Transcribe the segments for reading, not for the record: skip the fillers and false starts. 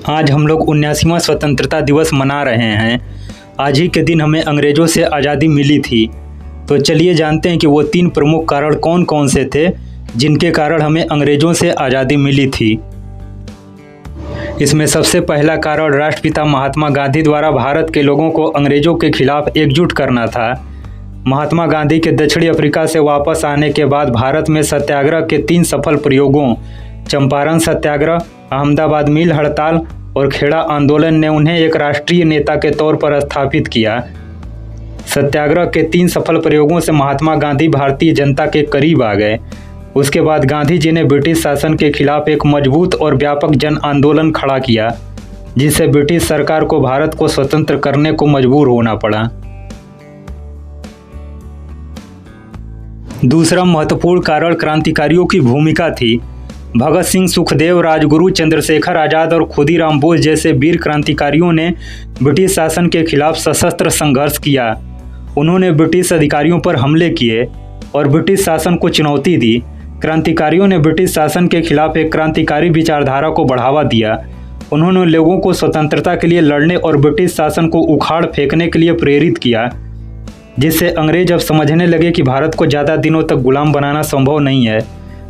आज हम लोग 79वां स्वतंत्रता दिवस मना रहे हैं। आज ही के दिन हमें अंग्रेज़ों से आज़ादी मिली थी। तो चलिए जानते हैं कि वो 3 प्रमुख कारण कौन कौन से थे जिनके कारण हमें अंग्रेज़ों से आज़ादी मिली थी। इसमें सबसे पहला कारण राष्ट्रपिता महात्मा गांधी द्वारा भारत के लोगों को अंग्रेज़ों के खिलाफ एकजुट करना था। महात्मा गांधी के दक्षिणी अफ्रीका से वापस आने के बाद भारत में सत्याग्रह के 3 सफल प्रयोगों चंपारण सत्याग्रह, अहमदाबाद मिल हड़ताल और खेड़ा आंदोलन ने उन्हें एक राष्ट्रीय नेता के तौर पर स्थापित किया। सत्याग्रह के 3 सफल प्रयोगों से महात्मा गांधी भारतीय जनता के करीब आ गए। उसके बाद गांधी जी ने ब्रिटिश शासन के खिलाफ एक मजबूत और व्यापक जन आंदोलन खड़ा किया, जिससे ब्रिटिश सरकार को भारत को स्वतंत्र करने को मजबूर होना पड़ा। दूसरा महत्वपूर्ण कारण क्रांतिकारियों की भूमिका थी। भगत सिंह, सुखदेव, राजगुरु, चंद्रशेखर आज़ाद और खुदीराम बोस जैसे वीर क्रांतिकारियों ने ब्रिटिश शासन के खिलाफ सशस्त्र संघर्ष किया। उन्होंने ब्रिटिश अधिकारियों पर हमले किए और ब्रिटिश शासन को चुनौती दी। क्रांतिकारियों ने ब्रिटिश शासन के खिलाफ एक क्रांतिकारी विचारधारा को बढ़ावा दिया। उन्होंने लोगों को स्वतंत्रता के लिए लड़ने और ब्रिटिश शासन को उखाड़ फेंकने के लिए प्रेरित किया, जिससे अंग्रेज अब समझने लगे कि भारत को ज़्यादा दिनों तक गुलाम बनाना संभव नहीं है।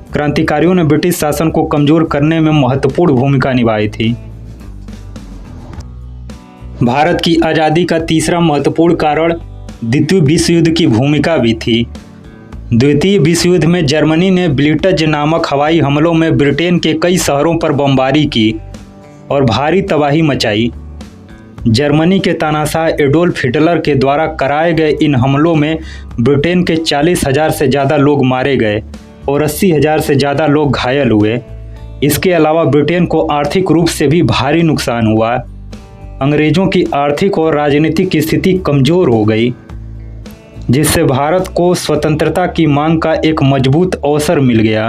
क्रांतिकारियों ने ब्रिटिश शासन को कमज़ोर करने में महत्वपूर्ण भूमिका निभाई थी। भारत की आज़ादी का तीसरा महत्वपूर्ण कारण द्वितीय विश्व युद्ध की भूमिका भी थी। द्वितीय विश्व युद्ध में जर्मनी ने ब्लिट्ज नामक हवाई हमलों में ब्रिटेन के कई शहरों पर बमबारी की और भारी तबाही मचाई। जर्मनी के तानाशाह एडोल्फ हिटलर के द्वारा कराए गए इन हमलों में ब्रिटेन के 40,000 से ज़्यादा लोग मारे गए और 80,000 से ज़्यादा लोग घायल हुए। इसके अलावा ब्रिटेन को आर्थिक रूप से भी भारी नुकसान हुआ। अंग्रेज़ों की आर्थिक और राजनीतिक स्थिति कमज़ोर हो गई, जिससे भारत को स्वतंत्रता की मांग का एक मजबूत अवसर मिल गया।